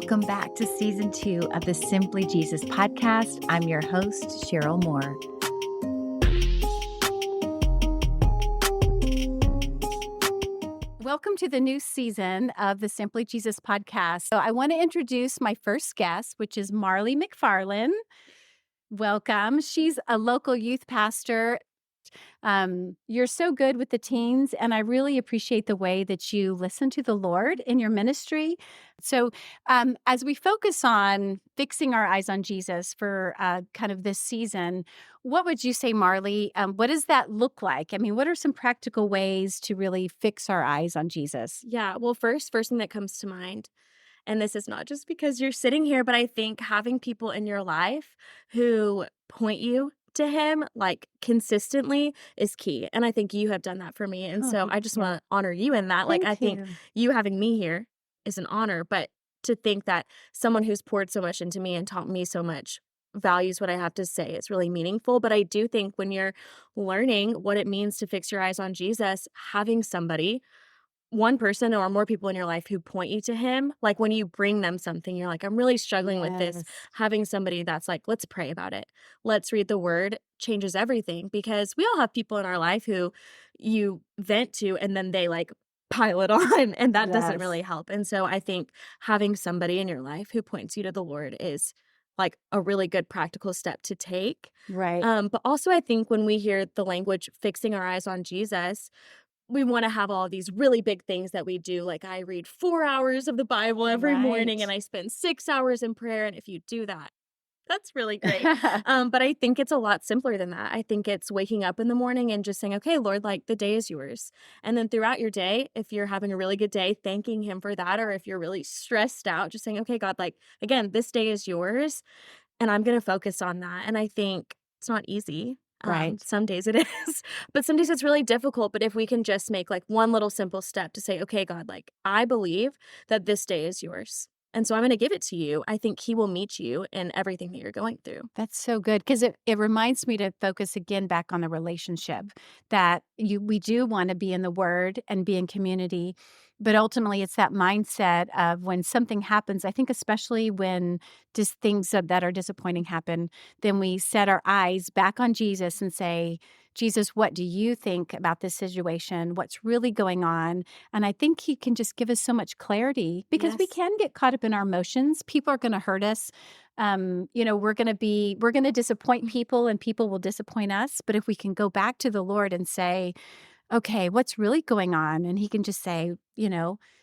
Welcome back to season 2 of the Simply Jesus podcast. I'm your host, Cheryl Moore. Welcome to the new season of the Simply Jesus podcast. So I want to introduce my first guest, which is Marlee McFarland. Welcome. She's a local youth pastor. You're so good with the teens, and I really appreciate the way that you listen to the Lord in your ministry. So as we focus on fixing our eyes on Jesus for kind of this season, what would you say, Marlee? What does that look like? I mean, what are some practical ways to really fix our eyes on Jesus? Yeah, well, first thing that comes to mind, and this is not just because you're sitting here, but I think having people in your life who point you to him like consistently is key. And I think you have done that for me. And Oh, so I just yeah. want to honor you in that. Like, I Thank think you. you having me here is an honor, but to think that someone who's poured so much into me and taught me so much values what I have to say is really meaningful. But I do think when you're learning what it means to fix your eyes on Jesus, having somebody, one person or more people in your life who point you to him, like when you bring them something, you're like, I'm really struggling with this. Yes. Having somebody that's like, let's pray about it. Let's read the word changes everything, because we all have people in our life who you vent to and then they like pile it on, and that doesn't Yes. really help. And so I think having somebody in your life who points you to the Lord is like a really good practical step to take. Right. But also I think when we hear the language fixing our eyes on Jesus, we wanna have all these really big things that we do, like, I read 4 hours of the Bible every morning, and Right. I spend 6 hours in prayer, and if you do that, that's really great. But I think it's a lot simpler than that. I think it's waking up in the morning and just saying, "Okay, Lord, like, the day is yours." And then throughout your day, if you're having a really good day, thanking him for that, or if you're really stressed out, just saying, "Okay, God, like, again, this day is yours, and I'm gonna focus on that." And I think it's not easy. Right. Some days it is, but some days it's really difficult. But if we can just make like one little simple step to say, okay, God, like I believe that this day is yours. And so I'm going to give it to you. I think he will meet you in everything that you're going through. That's so good because it reminds me to focus again back on the relationship that we do want to be in the Word and be in community, but ultimately it's that mindset of when something happens. I think especially when just things that are disappointing happen, then we set our eyes back on Jesus and say, Jesus, what do you think about this situation? What's really going on? And I think he can just give us so much clarity because we Yes. can get caught up in our emotions. People are going to hurt us. We're going to disappoint people and people will disappoint us. But if we can go back to the Lord and say, okay, what's really going on? And he can just say,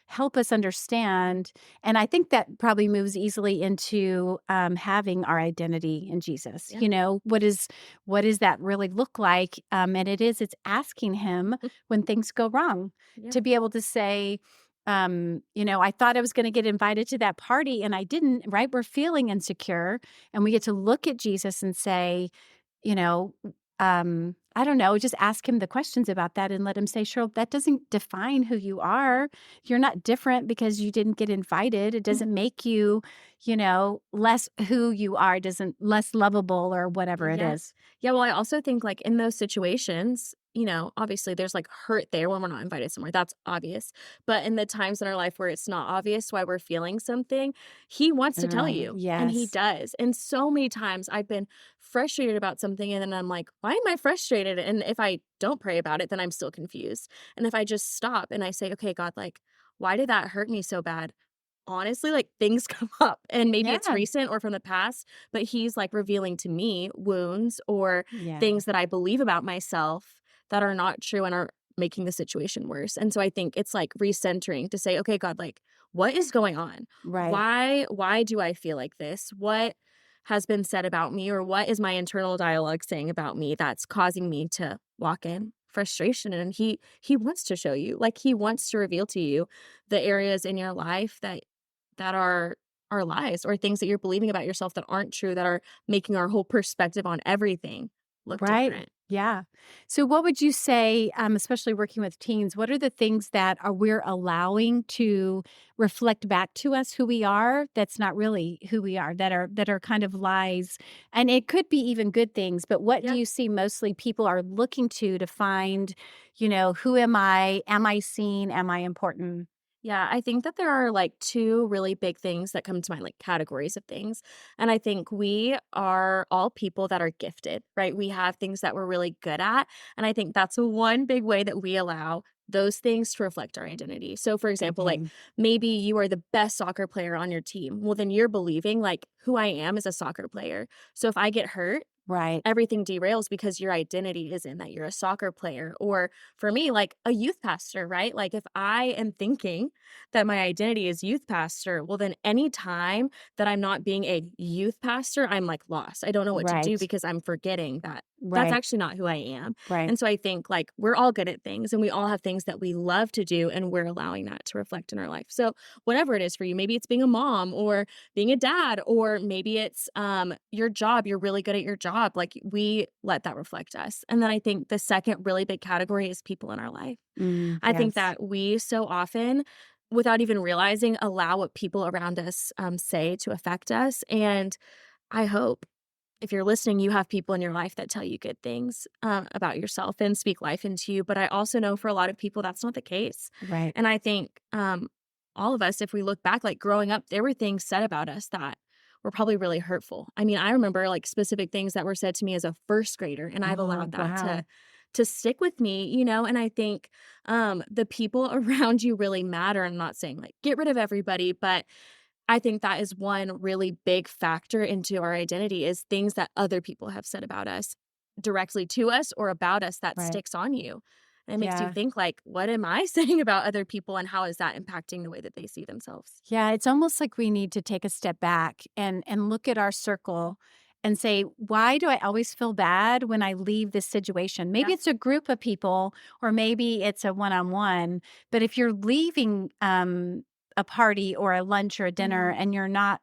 help us understand. And I think that probably moves easily into having our identity in Jesus. Yeah. What does that really look like? And it's asking him when things go wrong Yeah. to be able to say, I thought I was going to get invited to that party and I didn't, right? We're feeling insecure and we get to look at Jesus and say, you know, I don't know, just ask him the questions about that and let him say, Cheryl, that doesn't define who you are. You're not different because you didn't get invited. It doesn't make you, less who you are, doesn't less lovable or whatever it Yes. is. Yeah, well, I also think, like, in those situations, obviously there's, like, hurt there when we're not invited somewhere, that's obvious. But in the times in our life where it's not obvious why we're feeling something, he wants to tell you, and he Yes. does. And so many times I've been frustrated about something, and then I'm like, "Why am I frustrated?" And if I don't pray about it, then I'm still confused. And if I just stop and I say, "Okay, God, like, why did that hurt me so bad?" Honestly, like, things come up, and maybe it's Yeah. recent or from the past, but he's, like, revealing to me wounds or Yeah. things that I believe about myself that are not true and are making the situation worse. And so I think it's, like, recentering to say, "Okay, God, like, what is going on? Right. Why do I feel like this? What has been said about me, or what is my internal dialogue saying about me that's causing me to walk in frustration?" And he wants to show you, like, he wants to reveal to you the areas in your life that are lies, or things that you're believing about yourself that aren't true, that are making our whole perspective on everything look Right. different. Yeah. So what would you say, especially working with teens, what are the things that we're allowing to reflect back to us who we are that's not really who we are, that are kind of lies? And it could be even good things, but what do Yeah. you see mostly people are looking to find, who am I? Am I seen? Am I important? Yeah, I think that there are like two really big things that come to mind, like categories of things. And I think we are all people that are gifted, right? We have things that we're really good at. And I think that's one big way that we allow those things to reflect our identity. So, for example, like Okay. maybe you are the best soccer player on your team. Well, then you're believing like who I am as a soccer player. So, if I get hurt, Right. everything derails because your identity is in that you're a soccer player. Or for me, like a youth pastor, right? Like if I am thinking that my identity is youth pastor, well, then anytime that I'm not being a youth pastor, I'm like lost. I don't know what to do Right. because I'm forgetting that that's Right. actually not who I am. Right. And so I think like we're all good at things and we all have things that we love to do and we're allowing that to reflect in our life. So whatever it is for you, maybe it's being a mom or being a dad, or maybe it's your job, you're really good at your job, like we let that reflect us. And then I think the second really big category is people in our life. I think Yes. that we so often, without even realizing, allow what people around us say to affect us. And I hope if you're listening, you have people in your life that tell you good things about yourself and speak life into you. But I also know for a lot of people, that's not the case. Right. And I think all of us, if we look back, like growing up, there were things said about us that were probably really hurtful. I mean, I remember like specific things that were said to me as a first grader, and I've Oh, allowed that wow. to stick with me, you know. And I think the people around you really matter. I'm not saying like get rid of everybody, but I think that is one really big factor into our identity is things that other people have said about us directly to us or about us that Right. sticks on you. And it makes you Yeah. think like, what am I saying about other people and how is that impacting the way that they see themselves? Yeah, it's almost like we need to take a step back and look at our circle and say, why do I always feel bad when I leave this situation? Maybe Yeah. it's a group of people or maybe it's a one-on-one, but if you're leaving a party or a lunch or a dinner Mhm. and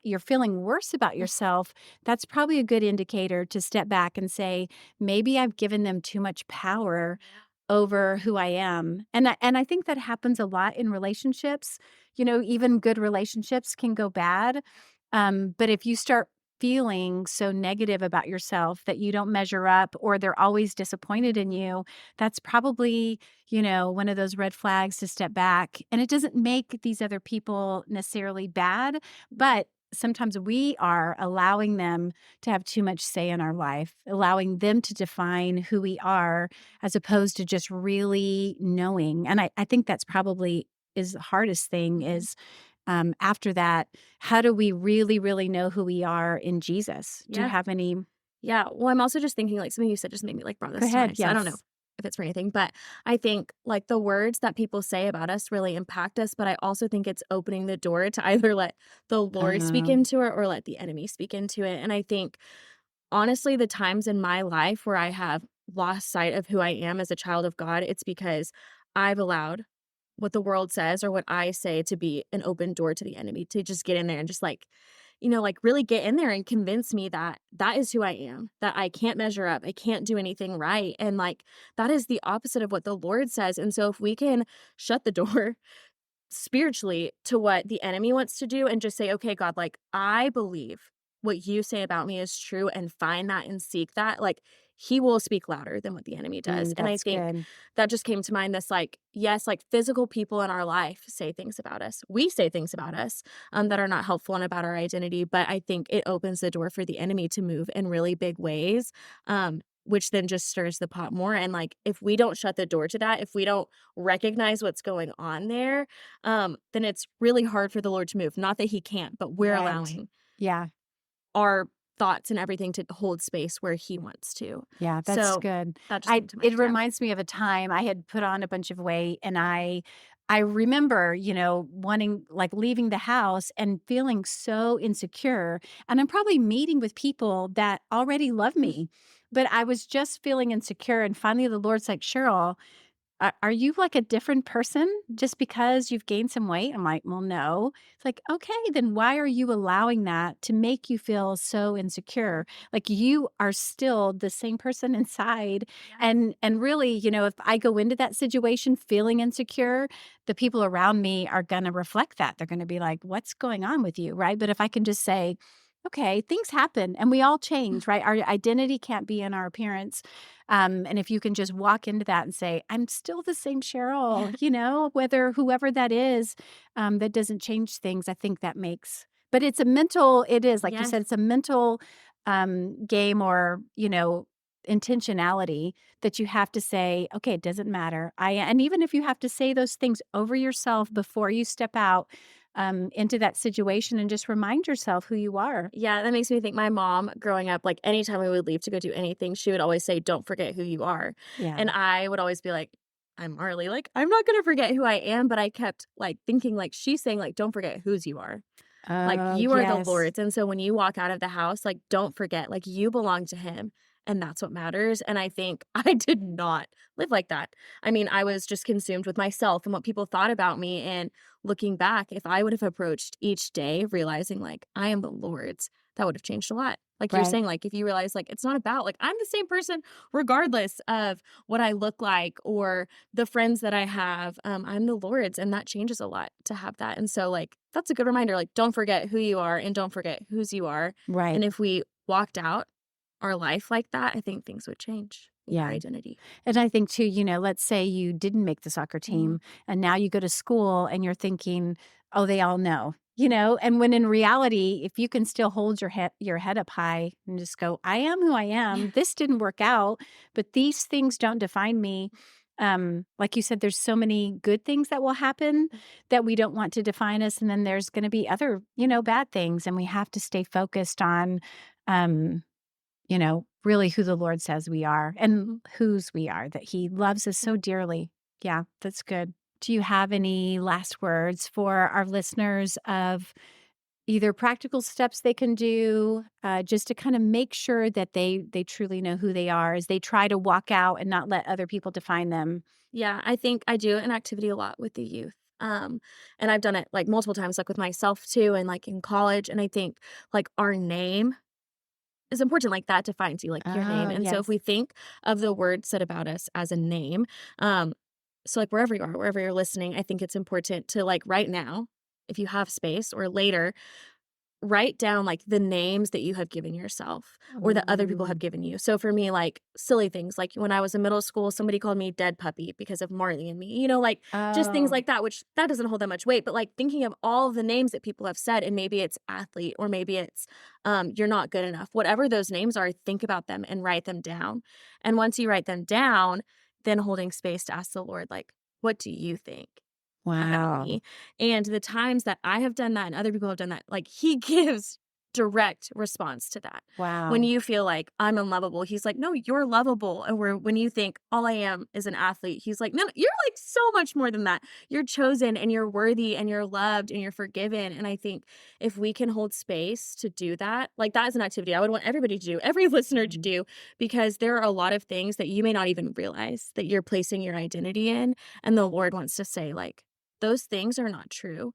you're feeling worse about yourself, that's probably a good indicator to step back and say, maybe I've given them too much power Yeah. over who I am. And I think that happens a lot in relationships. You know, even good relationships can go bad. But if you start feeling so negative about yourself that you don't measure up or they're always disappointed in you, that's probably, one of those red flags to step back. And it doesn't make these other people necessarily bad, but sometimes we are allowing them to have too much say in our life, allowing them to define who we are as opposed to just really knowing. And I think that's probably is the hardest thing Mhm. is after that, how do we really, really know who we are in Jesus? Do you Yeah. have any? Yeah. Well, I'm also just thinking like something you said just made me like brought Go this to ahead. mind. So I don't know Yes. if it's for anything, but I think like the words that people say about us really impact us. But I also think it's opening the door to either let the Lord speak Um, into it or let the enemy speak into it. And I think honestly, the times in my life where I have lost sight of who I am as a child of God, it's because I've allowed what the world says or what I say to be an open door to the enemy to just get in there and just like, like really get in there and convince me that that is who I am, that I can't measure up, I can't do anything right. And like that is the opposite of what the Lord says. And so if we can shut the door spiritually to what the enemy wants to do and just say, okay, God, like, I believe what you say about me is true and find that and seek that, like, he will speak louder than what the enemy does. And I that's think good. that just came to mind this, like, yes, like physical people in our life say things about us. We say things about us that are not helpful and about our identity. But I think it opens the door for the enemy to move in really big ways. Which then just stirs the pot more. And like, if we don't shut the door to that, if we don't recognize what's going on there, then it's really hard for the Lord to move. Not that he can't, but we're Right. allowing Yeah. our thoughts and everything to hold space where he wants to. Yeah, that's So good. that just I came to It mind. Yeah. reminds me of a time I had put on a bunch of weight and I remember, wanting like leaving the house and feeling so insecure. And I'm probably meeting with people that already love me, but I was just feeling insecure. And finally the Lord's like, Cheryl, are you like a different person just because you've gained some weight? I'm like, well, no. It's like, okay, then why are you allowing that to make you feel so insecure? Like you are still the same person inside. Yeah. And really, if I go into that situation feeling insecure, the people around me are going to reflect that. They're going to be like, what's going on with you? Right. But if I can just say, okay, things happen and we all change, right? Our identity can't be in our appearance. And if you can just walk into that and say, I'm still the same Yeah. Cheryl, whether whoever that is, that doesn't change things. I think that makes, but it is, like you Yes. said, it's a mental game or, intentionality that you have to say, okay, it doesn't matter. And even if you have to say those things over yourself before you step out, into that situation and just remind yourself who you are. Yeah, that makes me think my mom growing up, like, anytime we would leave to go do anything, she would always say, "Don't forget who you are." Yeah. And I would always be like, "I'm Marley, like, I'm not gonna forget who I am," but I kept, like, thinking, like, she's saying, like, "Don't forget whose you are." Like, Oh, you are the yes. Lord's, and so when you walk out of the house, like, don't forget, like, you belong to Him, and that's what matters, and I think I did not live like that. I mean, I was just consumed with myself and what people thought about me, and looking back, if I would have approached each day realizing, like, I am the Lord's, that would have changed a lot. Like you're Right. saying, like, if you realize, like, it's not about, like, I'm the same person regardless of what I look like or the friends that I have, I'm the Lord's, and that changes a lot to have that, and so, like, that's a good reminder, like, don't forget who you are and don't forget whose you are, Right. and if we walked out our life like that, I think things would change with our Yeah. identity. And I think too, let's say you didn't make the soccer Mhm. team and now you go to school and you're thinking, oh, they all know, and when in reality, if you can still hold your head up high and just go, I am who I Yeah. am. This didn't work out, but these things don't define me. Like you said, there's so many good things that will happen that we don't want to define us. And then there's going to be other, bad things. And we have to stay focused on, um, really who the Lord says we are and whose we are, that He loves us so dearly. Yeah, that's good. Do you have any last words for our listeners of either practical steps they can do, just to kind of make sure that they truly know who they are as they try to walk out and not let other people define them? Yeah, I think I do an activity a lot with the youth. And I've done it like multiple times, like with myself too, and like in college. And I think like our name is important, like that defines you, like your name. Oh, And so if we yes. think of the word said about us as a name, so like wherever you are, wherever you're listening, I think it's important to like right now, if you have space or later, write down, like, the names that you have given yourself or that other people have Ooh. given you. So for me, like, silly things, like, when I was in middle school, somebody called me dead puppy because of Marley and me, like, just things Oh, like that, which that doesn't hold that much weight, but, like, thinking of all of the names that people have said, and maybe it's athlete or maybe it's, you're not good enough. Whatever those names are, think about them and write them down. And once you write them down, then holding space to ask the Lord, like, "What do you think about wow. me?" And the times that I have done that and other people have done that, like, he gives direct response to that. When Wow. you feel like, "I'm unlovable," he's like, "No, you're lovable." And when you think, "All I am is an athlete," he's like, "No, no, you're, like, so much more than that. You're chosen, and you're worthy, and you're loved, and you're forgiven." And I think if we can hold space to do that, like, that is an activity I would want everybody to do, every listener to Mhm. do, because there are a lot of things that you may not even realize that you're placing your identity in, and the Lord wants to say, like, those things are not true.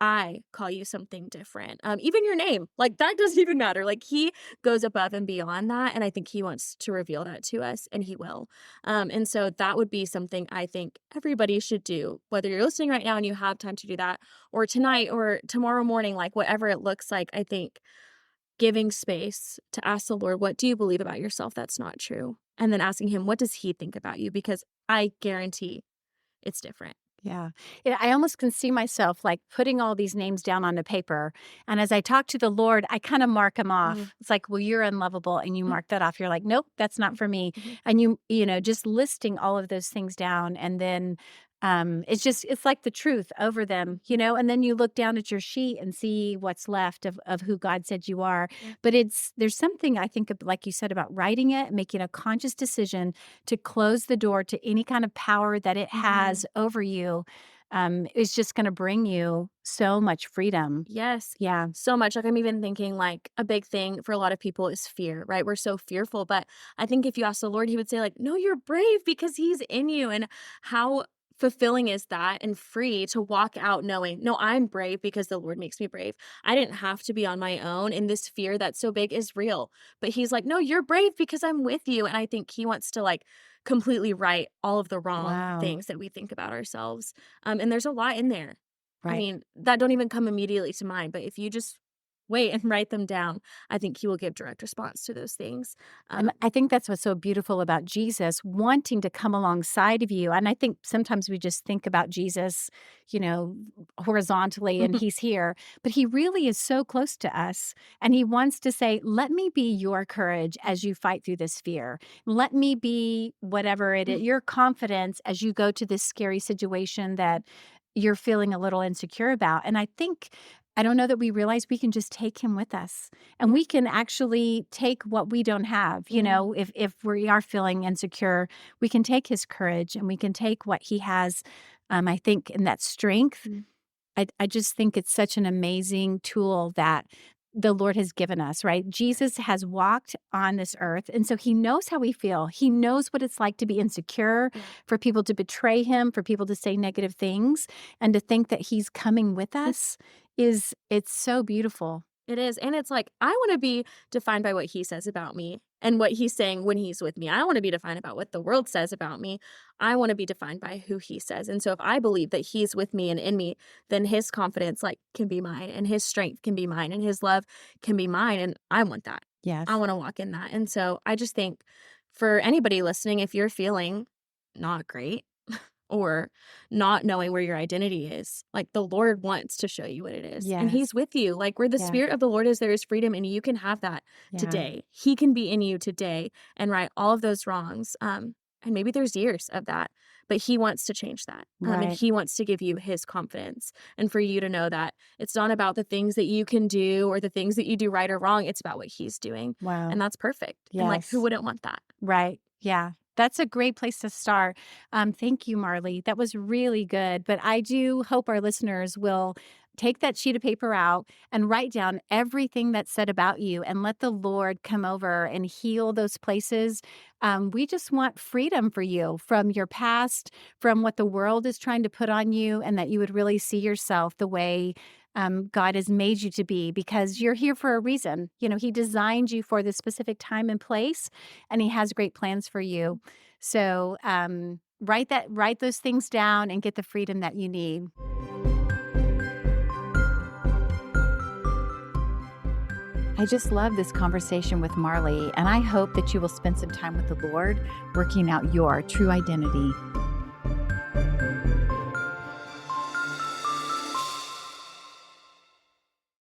I call you something different. Even your name, like that doesn't even matter. Like he goes above and beyond that. And I think he wants to reveal that to us and he will. And so that would be something I think everybody should do, whether you're listening right now and you have time to do that, or tonight or tomorrow morning, like whatever it looks like. I think giving space to ask the Lord, what do you believe about yourself that's not true? And then asking him, what does he think about you? Because I guarantee it's different. Yeah. Yeah, I almost can see myself like putting all these names down on a paper. And as I talk to the Lord, I kind of mark them Mhm. off. It's like, well, you're unlovable. And you mark that off. You're like, nope, that's not for me. Mhm. And just listing all of those things down. And then it's like the truth over them, and then you look down at your sheet and see what's left of who God said you are. Yeah. But there's something I think, like you said, about writing it, making a conscious decision to close the door to any kind of power that it Mhm. has over you, is just going to bring you so much freedom. Yes, Yeah. so much. Like, I'm even thinking, like, a big thing for a lot of people is fear, right? We're so fearful, but I think if you ask the Lord, he would say, like, "No, you're brave because he's in you." And how fulfilling is that and free to walk out knowing, "No, I'm brave because the Lord makes me brave. I didn't have to be on my own, and this fear that's so big is real." But he's like, "No, you're brave because I'm with you." And I think he wants to, like, completely right all of the wrong Wow. things that we think about ourselves. And there's a lot in there. I Right. mean, that don't even come immediately to mind, but if you just wait and write them down, I think he will give direct response to those things. And I think that's what's so beautiful about Jesus wanting to come alongside of you. And I think sometimes we just think about Jesus, horizontally and he's here, but he really is so close to us. And he wants to say, let me be your courage as you fight through this fear. Let me be whatever it is, your confidence as you go to this scary situation that you're feeling a little insecure about. And I don't know that we realize we can just take him with us and we can actually take what we don't have. If we are feeling insecure, we can take his courage and we can take what he has. I think in that strength, I just think it's such an amazing tool that the Lord has given us, right? Jesus has walked on this earth, and so he knows how we feel. He knows what it's like to be insecure, for people to betray him, for people to say negative things, and to think that he's coming with us it's so beautiful. It is. And it's like, I want to be defined by what he says about me and what he's saying when he's with me. I want to be defined about what the world says about me. I want to be defined by who he says. And so if I believe that he's with me and in me, then his confidence can be mine, and his strength can be mine, and his love can be mine. And I want that. Yes. I want to walk in that. And so I just think for anybody listening, if you're feeling not great, or not knowing where your identity is, the Lord wants to show you what it is. And he's with you. Where the Spirit of the Lord is, there is freedom, and you can have that today. He can be in you today and right all of those wrongs. And maybe there's years of that, but he wants to change that. And he wants to give you his confidence, and for you to know that it's not about the things that you can do or the things that you do right or wrong. It's about what he's doing. Wow. And that's perfect. Yes. And who wouldn't want that? Right. Yeah. That's a great place to start. Thank you, Marlee. That was really good. But I do hope our listeners will take that sheet of paper out and write down everything that's said about you and let the Lord come over and heal those places. We just want freedom for you from your past, from what the world is trying to put on you, and that you would really see yourself the way God has made you to be, because you're here for a reason. He designed you for this specific time and place, and he has great plans for you. So write those things down and get the freedom that you need. I just love this conversation with Marlee, and I hope that you will spend some time with the Lord working out your true identity.